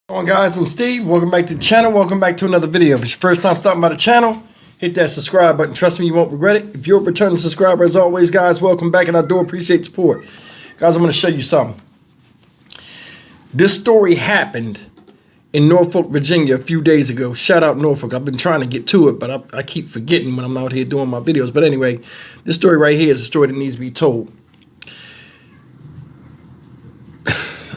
Come on guys, I'm Steve. Welcome back to the channel. Welcome back to another video. If it's your first time stopping by the channel, hit that subscribe button. Trust me, you won't regret it. If you're a returning subscriber, as always, guys, welcome back, and I do appreciate the support. Guys, I'm going to show you something. This story happened in Norfolk, Virginia a few days ago. Shout out Norfolk. I've been trying to get to it, but I keep forgetting when I'm out here doing my videos. But anyway, this story right here is a story that needs to be told.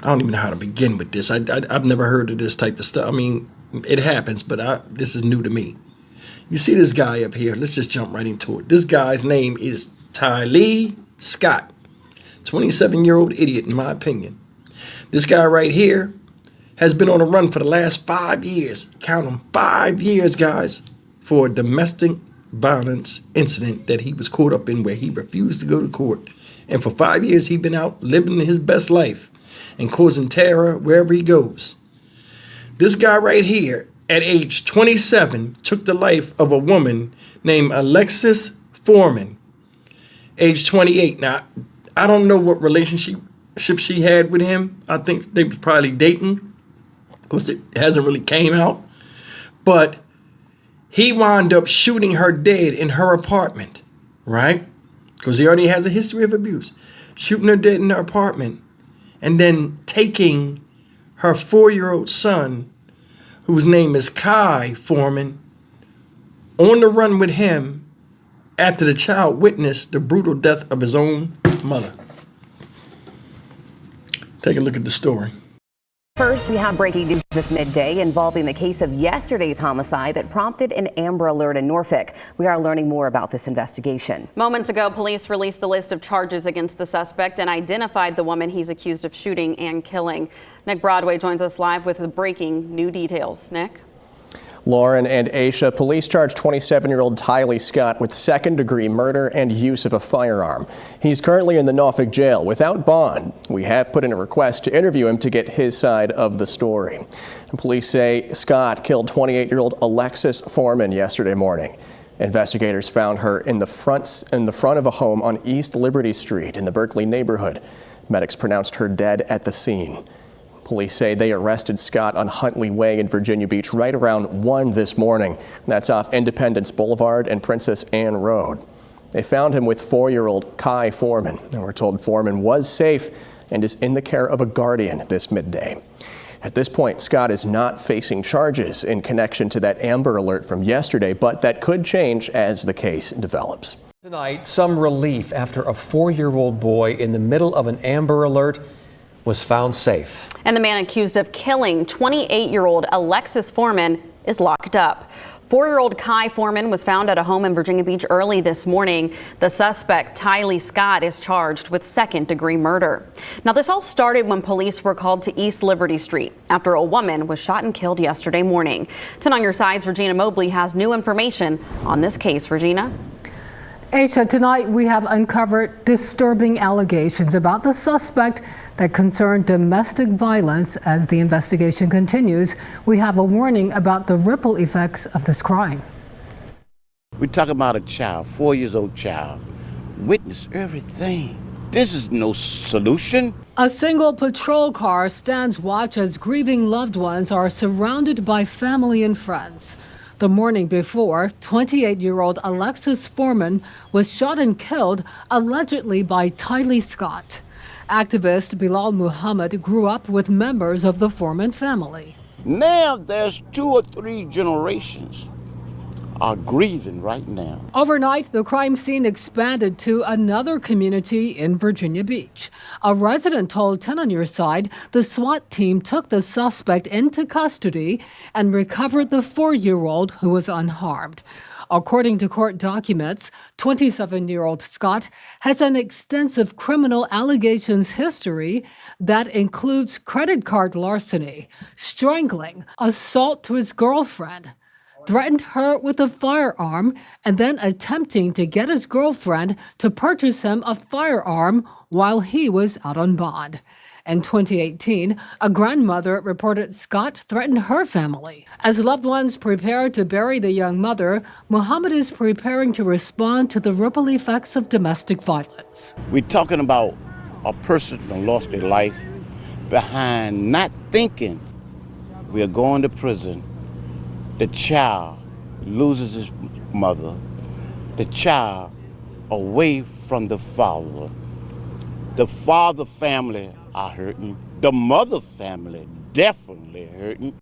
I don't even know how to begin with this. I've never heard of this type of stuff. I mean, it happens, but this is new to me. You see this guy up here. Let's just jump right into it. This guy's name is Tylee Scott. 27-year-old idiot, in my opinion. This guy right here has been on a run for the last 5 years. Count them, 5 years, guys, for a domestic violence incident that he was caught up in where he refused to go to court. And for 5 years, he's been out living his best life and causing terror wherever he goes. This guy right here, at age 27, took the life of a woman named Alexis Foreman, age 28. Now, I don't know what relationship she had with him. I think they was probably dating, because it hasn't really came out. But he wound up shooting her dead in her apartment, right? Because he already has a history of abuse. Shooting her dead in her apartment. And then taking her 4-year-old son, whose name is Kai Foreman, on the run with him after the child witnessed the brutal death of his own mother. Take a look at the story. First, we have breaking news this midday involving the case of yesterday's homicide that prompted an Amber Alert in Norfolk. We are learning more about this investigation. Moments ago, police released the list of charges against the suspect and identified the woman he's accused of shooting and killing. Nick Broadway joins us live with the breaking new details. Nick? Lauren and Aisha, police charged 27-year-old Tylee Scott with second-degree murder and use of a firearm. He's currently in the Norfolk jail without bond. We have put in a request to interview him to get his side of the story. And police say Scott killed 28-year-old Alexis Foreman yesterday morning. Investigators found her in the front of a home on East Liberty Street in the Berkeley neighborhood. Medics pronounced her dead at the scene. Police say they arrested Scott on Huntley Way in Virginia Beach right around 1 this morning. That's off Independence Boulevard and Princess Anne Road. They found him with 4-year-old Kai Foreman, and we're told Foreman was safe and is in the care of a guardian this midday. At this point, Scott is not facing charges in connection to that Amber Alert from yesterday, but that could change as the case develops. Tonight, some relief after a 4-year-old boy in the middle of an Amber Alert was found safe. And the man accused of killing 28-year-old Alexis Foreman is locked up. 4-year-old Kai Foreman was found at a home in Virginia Beach early this morning. The suspect, Tylee Scott, is charged with second-degree murder. Now, this all started when police were called to East Liberty Street after a woman was shot and killed yesterday morning. 10 on your sides, Regina Mobley has new information on this case. Regina? Aisha, tonight we have uncovered disturbing allegations about the suspect that concern domestic violence. As the investigation continues, we have a warning about the ripple effects of this crime. We're talking about a child, 4-year-old child, witnessed everything. This is no solution. A single patrol car stands watch as grieving loved ones are surrounded by family and friends. The morning before, 28-year-old Alexis Foreman was shot and killed, allegedly by Tylee Scott. Activist Bilal Muhammad grew up with members of the Foreman family. Now there's 2 or 3 generations are grieving right now. Overnight, the crime scene expanded to another community in Virginia Beach. A resident told 10 on your side the SWAT team took the suspect into custody and recovered the 4-year-old who was unharmed. According to court documents, 27-year-old Scott has an extensive criminal allegations history that includes credit card larceny, strangling, assault to his girlfriend, threatened her with a firearm, and then attempting to get his girlfriend to purchase him a firearm while he was out on bond. In 2018, a grandmother reported Scott threatened her family. As loved ones prepare to bury the young mother, Muhammad is preparing to respond to the ripple effects of domestic violence. We're talking about a person that lost their life behind not thinking we are going to prison. The child loses his mother. The child away from the father. The father family are hurting. The mother family definitely hurting.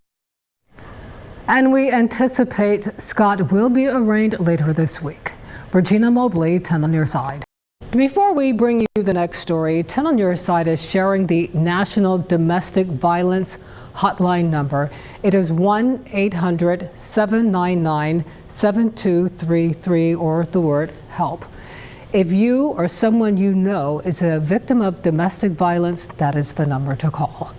And we anticipate Scott will be arraigned later this week. Regina Mobley, 10 on your side. Before we bring you the next story, 10 on your side is sharing the National Domestic Violence Hotline number. It is 1-800-799-7233 or the word help. If you or someone you know is a victim of domestic violence, that is the number to call.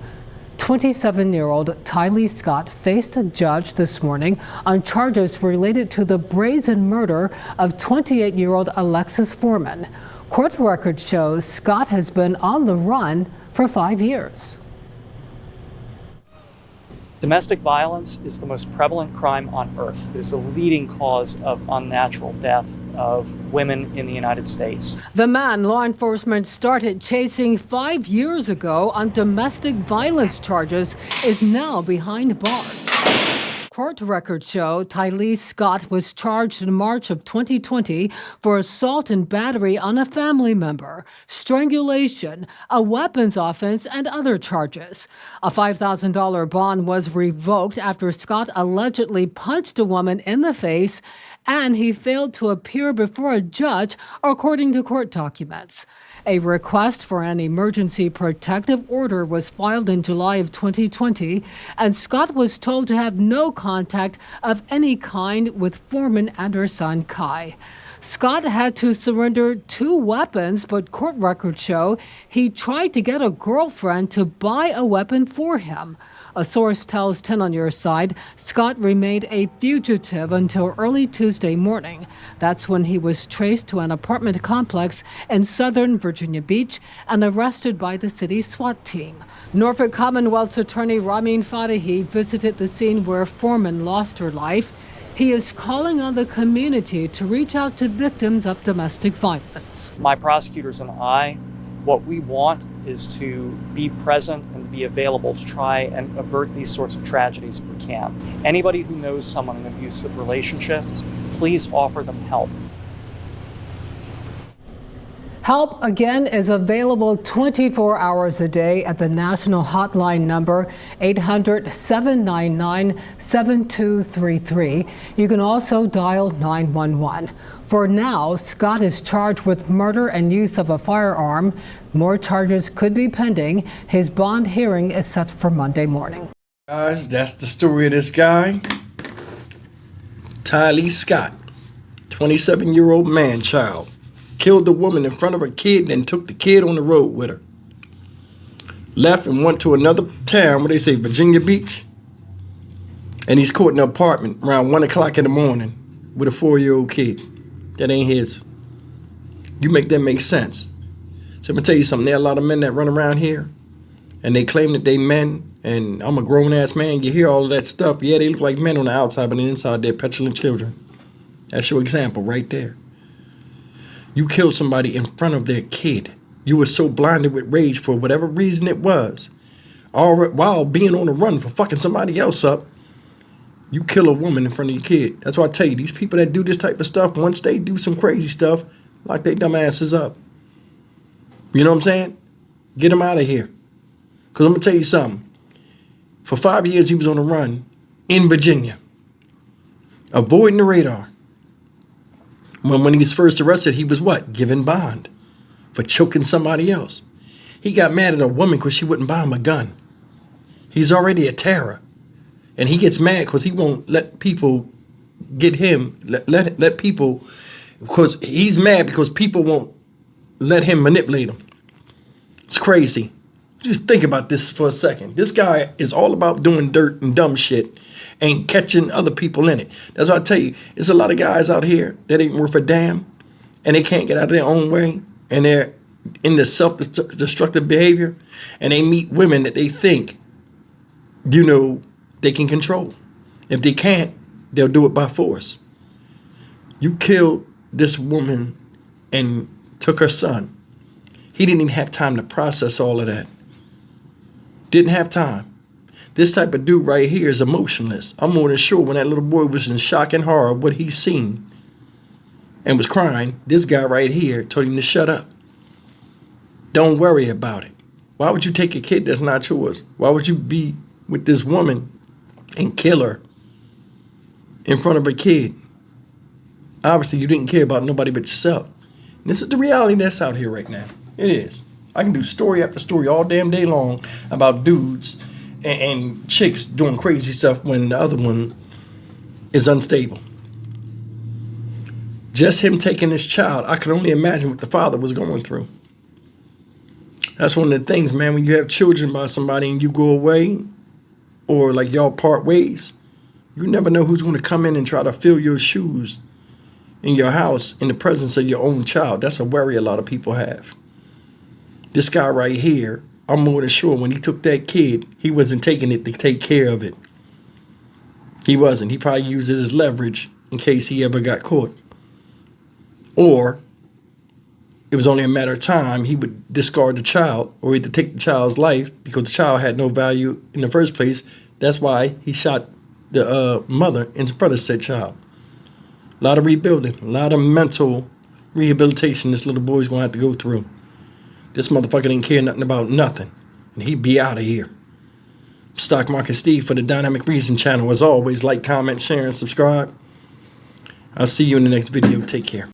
27-year-old Tylee Scott faced a judge this morning on charges related to the brazen murder of 28-year-old Alexis Foreman. Court record shows Scott has been on the run for 5 years. Domestic violence is the most prevalent crime on earth. It is the leading cause of unnatural death of women in the United States. The man law enforcement started chasing 5 years ago on domestic violence charges is now behind bars. Court records show Tylee Scott was charged in March of 2020 for assault and battery on a family member, strangulation, a weapons offense, and other charges. A $5,000 bond was revoked after Scott allegedly punched a woman in the face, and he failed to appear before a judge, according to court documents. A request for an emergency protective order was filed in July of 2020, and Scott was told to have no contact of any kind with Foreman and her son Kai. Scott had to surrender 2 weapons, but court records show he tried to get a girlfriend to buy a weapon for him. A source tells 10 on your side Scott remained a fugitive until early Tuesday morning. That's when he was traced to an apartment complex in southern Virginia Beach and arrested by the city's SWAT team. Norfolk Commonwealth's attorney Ramin Fadahi visited the scene where Foreman lost her life. He is calling on the community to reach out to victims of domestic violence. My prosecutors and I, what we want is to be present and be available to try and avert these sorts of tragedies if we can. Anybody who knows someone in an abusive relationship, please offer them help. Help, again, is available 24 hours a day at the national hotline number 800-799-7233. You can also dial 911. For now, Scott is charged with murder and use of a firearm. More charges could be pending. His bond hearing is set for Monday morning. Guys, that's the story of this guy. Tylee Scott, 27-year-old man-child. Killed the woman in front of her kid and took the kid on the road with her. Left and went to another town, where they say Virginia Beach. And he's caught in an apartment around 1 o'clock in the morning with a 4-year-old kid. That ain't his. You make that make sense. So I'm gonna tell you something. There are a lot of men that run around here and they claim that they men, and I'm a grown-ass man. You hear all of that stuff. Yeah, they look like men on the outside, but on the inside they're petulant children. That's your example right there. You killed somebody in front of their kid. You were so blinded with rage for whatever reason it was, all while being on the run for fucking somebody else up. You kill a woman in front of your kid. That's why I tell you, these people that do this type of stuff, once they do some crazy stuff, lock they dumb asses up. You know what I'm saying? Get them out of here. Because I'm going to tell you something. For 5 years, he was on the run in Virginia, avoiding the radar. When he was first arrested, he was what? Given bond for choking somebody else. He got mad at a woman because she wouldn't buy him a gun. He's already a terror. And he gets mad because he won't let people get him, let people, because he's mad because people won't let him manipulate him. It's crazy. Just think about this for a second. This guy is all about doing dirt and dumb shit and catching other people in it. That's why I tell you, there's a lot of guys out here that ain't worth a damn, and they can't get out of their own way, and they're in the self-destructive behavior, and they meet women that they think, you know, they can control. If they can't, they'll do it by force. You killed this woman and took her son. He didn't even have time to process all of that. Didn't have time. This type of dude right here is emotionless. I'm more than sure when that little boy was in shock and horror of what he's seen and was crying, this guy right here told him to shut up. Don't worry about it. Why would you take a kid that's not yours? Why would you be with this woman and kill her in front of a kid? Obviously, you didn't care about nobody but yourself. And this is the reality that's out here right now. It is. I can do story after story all damn day long about dudes and chicks doing crazy stuff when the other one is unstable. Just him taking his child, I can only imagine what the father was going through. That's one of the things, man, when you have children by somebody and you go away or like y'all part ways, you never know who's going to come in and try to fill your shoes in your house in the presence of your own child. That's a worry a lot of people have. This guy right here, I'm more than sure when he took that kid, he wasn't taking it to take care of it. He wasn't. He probably used it as leverage in case he ever got caught. Or it was only a matter of time he would discard the child or either take the child's life because the child had no value in the first place. That's why he shot the mother in front of said child. A lot of rebuilding, a lot of mental rehabilitation this little boy's going to have to go through. This motherfucker didn't care nothing about nothing. And he'd be out of here. Stock Market Steve for the Dynamic Reason channel. As always, like, comment, share, and subscribe. I'll see you in the next video. Take care.